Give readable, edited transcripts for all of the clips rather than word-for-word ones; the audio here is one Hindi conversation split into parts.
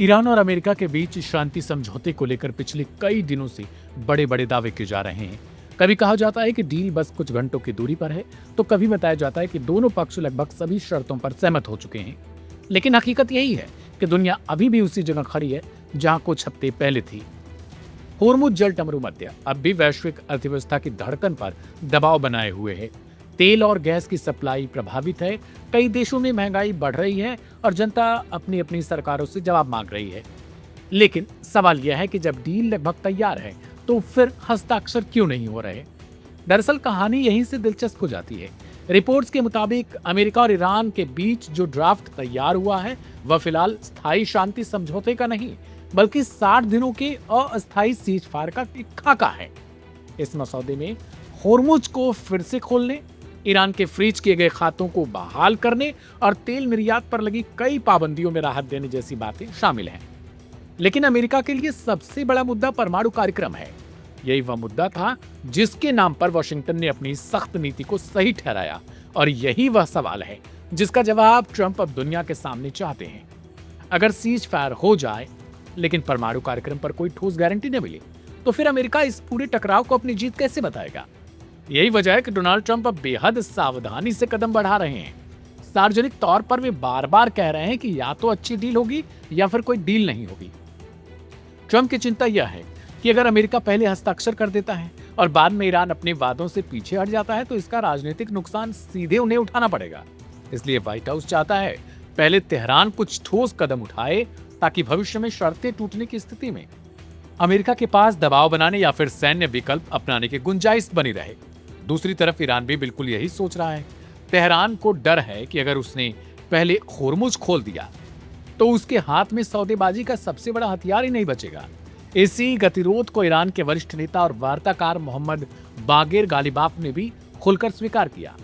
ईरान और अमेरिका के बीच शांति समझौते को लेकर पिछले कई दिनों से बड़े बड़े दावे किए जा रहे हैं। कभी कहा जाता है कि डील बस कुछ घंटों की दूरी पर है, तो कभी बताया जाता है कि दोनों पक्ष लगभग सभी शर्तों पर सहमत हो चुके हैं। लेकिन हकीकत यही है कि दुनिया अभी भी उसी जगह खड़ी है जहां कुछ हफ्ते पहले थी। होर्मुज जल टमरू मध्य अब भी वैश्विक अर्थव्यवस्था की धड़कन पर दबाव बनाए हुए है। तेल और गैस की सप्लाई प्रभावित है। कई देशों में महंगाई बढ़ रही है और जनता अपनी अपनी सरकारों से जवाब मांग रही है। लेकिन सवाल यह है कि जब डील लगभग तैयार है तो फिर हस्ताक्षर क्यों नहीं हो रहे। दरअसल कहानी यहीं से दिलचस्प हो जाती है। रिपोर्ट्स के मुताबिक अमेरिका और ईरान के बीच जो ड्राफ्ट तैयार हुआ है वह फिलहाल स्थायी शांति समझौते का नहीं, बल्कि 60 दिनों के अस्थायी सीज फायर का एक खाका है। इस मसौदे में होर्मुज को फिर से खोलने, ईरान के फ्रीज किए गए खातों को बहाल करने और तेल निर्यात पर लगी कई पाबंदियों में राहत देने जैसी बातें शामिल हैं। लेकिन अमेरिका के लिए सबसे बड़ा मुद्दा परमाणु कार्यक्रम है। यही वह मुद्दा था जिसके नाम पर वॉशिंगटन ने अपनी सख्त नीति को सही ठहराया, और यही वह सवाल है जिसका जवाब ट्रंप अब दुनिया के सामने चाहते हैं। अगर सीज फायर हो जाए लेकिन परमाणु कार्यक्रम पर कोई ठोस गारंटी न मिले, तो फिर अमेरिका इस पूरे टकराव को अपनी जीत कैसे बताएगा। यही वजह है कि डोनाल्ड ट्रंप अब बेहद सावधानी से कदम बढ़ा रहे हैं। सार्वजनिक तौर पर वे बार बार कह रहे हैं कि या तो अच्छी डील होगी या फिर कोई डील नहीं होगी। ट्रंप की चिंता यह है कि अगर अमेरिका पहले हस्ताक्षर कर देता है और बाद में ईरान अपने वादों से पीछे हट जाता है तो इसका राजनीतिक नुकसान सीधे उन्हें उठाना पड़ेगा। इसलिए व्हाइट हाउस चाहता है पहले तेहरान कुछ ठोस कदम उठाए, ताकि भविष्य में शर्तें टूटने की स्थिति में अमेरिका के पास दबाव बनाने या फिर सैन्य विकल्प अपनाने की गुंजाइश बनी रहे। दूसरी तरफ ईरान भी बिल्कुल यही सोच रहा है। तेहरान को डर है कि अगर उसने पहले होर्मुज खोल दिया तो उसके हाथ में सौदेबाजी का सबसे बड़ा हथियार ही नहीं बचेगा। इसी गतिरोध को ईरान के वरिष्ठ नेता और वार्ताकार मोहम्मद बागेर गालिबाफ ने भी खुलकर स्वीकार किया।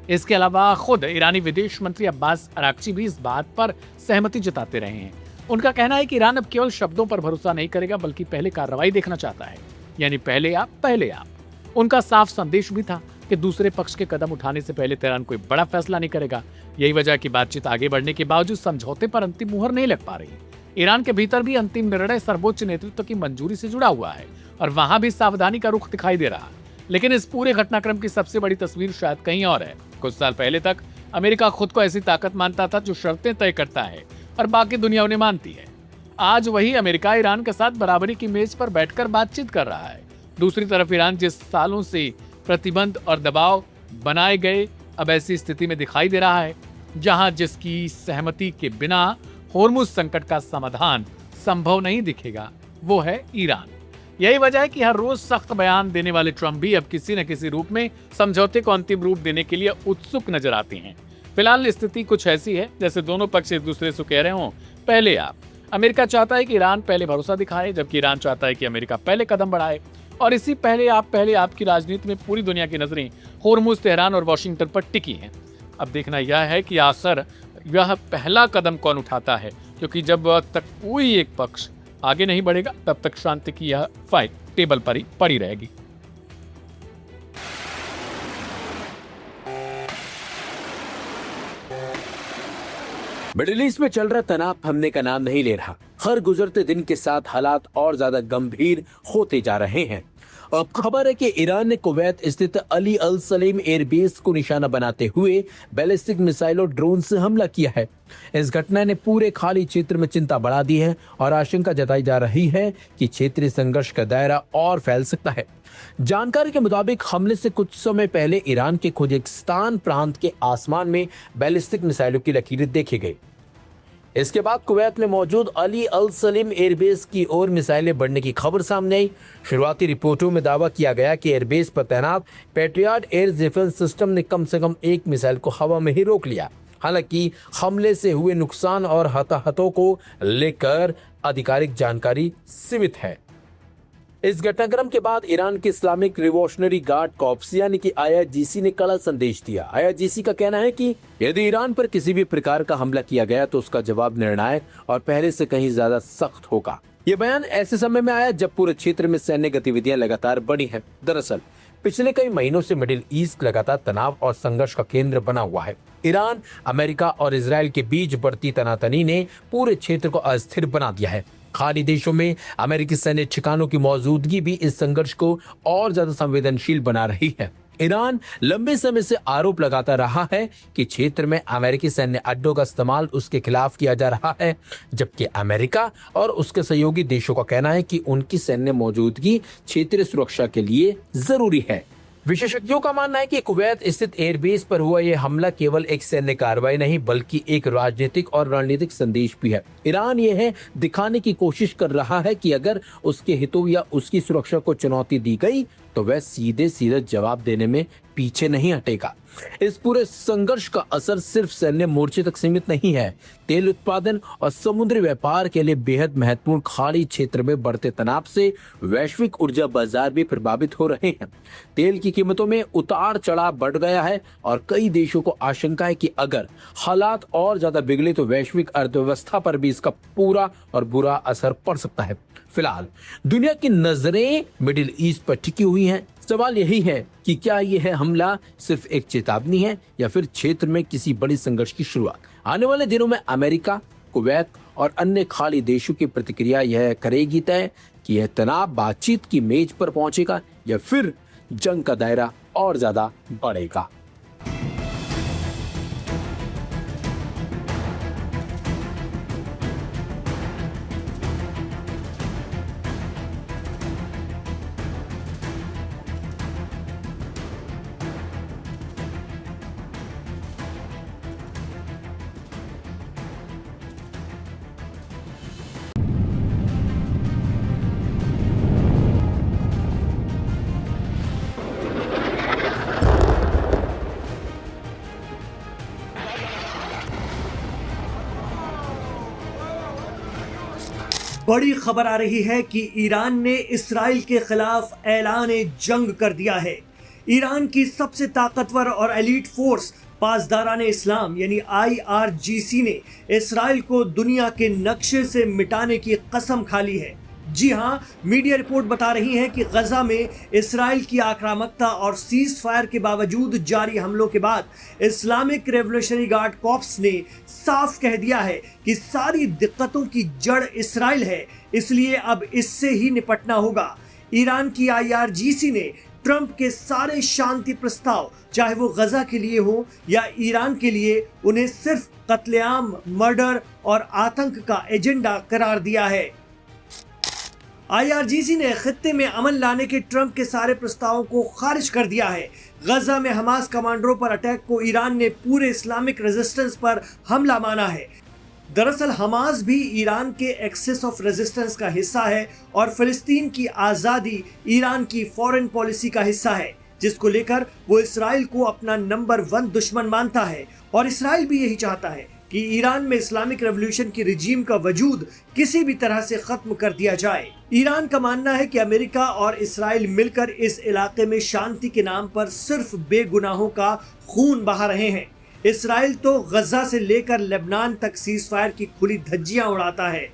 इसके अलावा खुद ईरानी विदेश मंत्री अब्बास अराक्ची भी इस बात पर सहमति जताते रहे हैं। उनका कहना है कि ईरान अब केवल शब्दों पर भरोसा नहीं करेगा, बल्कि पहले कार्रवाई देखना चाहता है, यानी पहले आप। उनका साफ संदेश भी था कि दूसरे पक्ष के कदम उठाने से पहले तेहरान कोई बड़ा फैसला नहीं करेगा। यही वजह की बातचीत आगे बढ़ने के बावजूद समझौते पर अंतिम मुहर नहीं लग पा रही। ईरान के भीतर भी अंतिम निर्णय सर्वोच्च नेतृत्व की मंजूरी से जुड़ा हुआ है और वहां भी सावधानी का रुख दिखाई दे रहा। लेकिन इस पूरे घटनाक्रम की सबसे बड़ी तस्वीर शायद कहीं और है। कुछ साल पहले तक अमेरिका खुद को ऐसी ताकत मानता था जो शर्तें तय करता है और बाकी दुनिया उन्हें मानती है। आज वही अमेरिका ईरान के साथ बराबरी की मेज पर बैठकर बातचीत कर रहा है। दूसरी तरफ ईरान जिस सालों से प्रतिबंध और दबाव बनाए गए, अब ऐसी स्थिति में दिखाई दे रहा है जहां जिसकी सहमति के बिना होर्मुज संकट का समाधान संभव नहीं दिखेगा, वो है ईरान। यही वजह है कि हर रोज सख्त बयान देने वाले ट्रंप भी अब किसी न किसी रूप में समझौते को अंतिम रूप देने के लिए उत्सुक नजर आते हैं। फिलहाल स्थिति कुछ ऐसी है जैसे दोनों पक्ष एक दूसरे से कह रहे हों पहले आप। अमेरिका चाहता है कि ईरान पहले भरोसा दिखाए, जबकि ईरान चाहता है कि अमेरिका पहले कदम बढ़ाए। और इसी पहले आप की राजनीति में पूरी दुनिया की नजरें होर्मुज, तेहरान और वाशिंगटन पर टिकी हैं। अब देखना यह है कि आखिर यह पहला कदम कौन उठाता है, क्योंकि जब तक कोई एक पक्ष आगे नहीं बढ़ेगा तब तक शांति की यह फाइट टेबल पर ही पड़ी रहेगी। मिडिल ईस्ट में चल रहा तनाव थमने का नाम नहीं ले रहा। हर गुजरते दिन के साथ हालात और ज्यादा गंभीर होते जा रहे हैं। अब खबर है कि ईरान ने कुवैत स्थित अली अल सलेम एयरबेस को निशाना बनाते हुए बैलिस्टिक मिसाइल और ड्रोन से हमला किया है। इस घटना ने पूरे खाड़ी क्षेत्र में चिंता बढ़ा दी है और आशंका जताई जा रही है कि क्षेत्रीय संघर्ष का दायरा और फैल सकता है। जानकारी के मुताबिक हमले से कुछ समय पहले ईरान के खुजेकिस्तान प्रांत के आसमान में बैलिस्टिक मिसाइलों की लकीरें देखी गई। इसके बाद कुवैत में मौजूद अली अल सलीम एयरबेस की ओर मिसाइलें बढ़ने की खबर सामने आई। शुरुआती रिपोर्टों में दावा किया गया कि एयरबेस पर तैनात पेट्रियट एयर डिफेंस सिस्टम ने कम से कम एक मिसाइल को हवा में ही रोक लिया। हालांकि हमले से हुए नुकसान और हताहतों को लेकर आधिकारिक जानकारी सीमित है। इस घटनाक्रम के बाद ईरान के इस्लामिक रिवॉल्यूशनरी गार्ड कॉर्प्स यानी कि आईआरजीसी ने कड़ा संदेश दिया। आईआरजीसी का कहना है कि यदि ईरान पर किसी भी प्रकार का हमला किया गया तो उसका जवाब निर्णायक और पहले से कहीं ज्यादा सख्त होगा। ये बयान ऐसे समय में आया जब पूरे क्षेत्र में सैन्य गतिविधियां लगातार बढ़ी हैं। दरअसल पिछले कई महीनों से मिडिल ईस्ट लगातार तनाव और संघर्ष का केंद्र बना हुआ है। ईरान, अमेरिका और इजराइल के बीच बढ़ती तनातनी ने पूरे क्षेत्र को अस्थिर बना दिया है। खाड़ी देशों में अमेरिकी सैन्य ठिकानों की मौजूदगी भी इस संघर्ष को और ज्यादा संवेदनशील बना रही है। ईरान लंबे समय से आरोप लगाता रहा है कि क्षेत्र में अमेरिकी सैन्य अड्डों का इस्तेमाल उसके खिलाफ किया जा रहा है, जबकि अमेरिका और उसके सहयोगी देशों का कहना है कि उनकी सैन्य मौजूदगी क्षेत्रीय सुरक्षा के लिए जरूरी है। विशेषज्ञों का मानना है कि कुवैत स्थित एयरबेस पर हुआ यह हमला केवल एक सैन्य कार्रवाई नहीं बल्कि एक राजनीतिक और रणनीतिक संदेश भी है। ईरान यह दिखाने की कोशिश कर रहा है कि अगर उसके हितों या उसकी सुरक्षा को चुनौती दी गई तो वह सीधे सीधे जवाब देने में पीछे नहीं हटेगा। इस पूरे संघर्ष का असर सिर्फ सैन्य मोर्चे तक सीमित नहीं है। तेल उत्पादन और समुद्री व्यापार के लिए बेहद महत्वपूर्ण खाड़ी क्षेत्र में बढ़ते तनाव से वैश्विक ऊर्जा बाजार भी प्रभावित हो रहे हैं। तेल की कीमतों में उतार चढ़ाव बढ़ गया है और कई देशों को आशंका है कि अगर हालात और ज्यादा बिगड़े तो वैश्विक अर्थव्यवस्था पर भी इसका पूरा और बुरा असर पड़ सकता है। फिलहाल दुनिया की नजरें मिडिल ईस्ट पर टिकी हुई हैं। सवाल यही है कि क्या यह हमला सिर्फ एक चेतावनी है या फिर क्षेत्र में किसी बड़ी संघर्ष की शुरुआत। आने वाले दिनों में अमेरिका, कुवैत और अन्य खाड़ी देशों की प्रतिक्रिया यह करेगी तय कि यह तनाव बातचीत की मेज पर पहुंचेगा या फिर जंग का दायरा और ज्यादा बढ़ेगा। बड़ी खबर आ रही है कि ईरान ने इसराइल के खिलाफ ऐलान जंग कर दिया है। ईरान की सबसे ताकतवर और एलीट फोर्स पासदारान इस्लाम यानी IRGC ने इसराइल को दुनिया के नक्शे से मिटाने की कसम खा ली है। जी हां, मीडिया रिपोर्ट बता रही है कि गजा में इसराइल की आक्रामकता और सीज फायर के बावजूद जारी हमलों के बाद इस्लामिक रेवोल्यूशनरी गार्ड कॉर्प्स ने साफ कह दिया है कि सारी दिक्कतों की जड़ इसराइल है, इसलिए अब इससे ही निपटना होगा। ईरान की IRGC ने ट्रंप के सारे शांति प्रस्ताव, चाहे वो गजा के लिए हो या ईरान के लिए, उन्हें सिर्फ कत्लेआम, मर्डर और आतंक का एजेंडा करार दिया है। IRGC ने खित्ते में अमन लाने के ट्रंप के सारे प्रस्तावों को खारिज कर दिया है। गजा में हमास कमांडरों पर अटैक को ईरान ने पूरे इस्लामिक रेजिस्टेंस पर हमला माना है। दरअसल हमास भी ईरान के एक्सेस ऑफ रेजिस्टेंस का हिस्सा है और फिलिस्तीन की आज़ादी ईरान की फॉरेन पॉलिसी का हिस्सा है, जिसको लेकर वो इसराइल को अपना नंबर 1 दुश्मन मानता है। और इसराइल भी यही चाहता है कि ईरान में इस्लामिक रेवोल्यूशन की रिजीम का वजूद किसी भी तरह से खत्म कर दिया जाए। ईरान का मानना है कि अमेरिका और इसराइल मिलकर इस इलाके में शांति के नाम पर सिर्फ बेगुनाहों का खून बहा रहे हैं। इसराइल तो गजा से लेकर लेबनान तक सीज फायर की खुली धज्जियां उड़ाता है।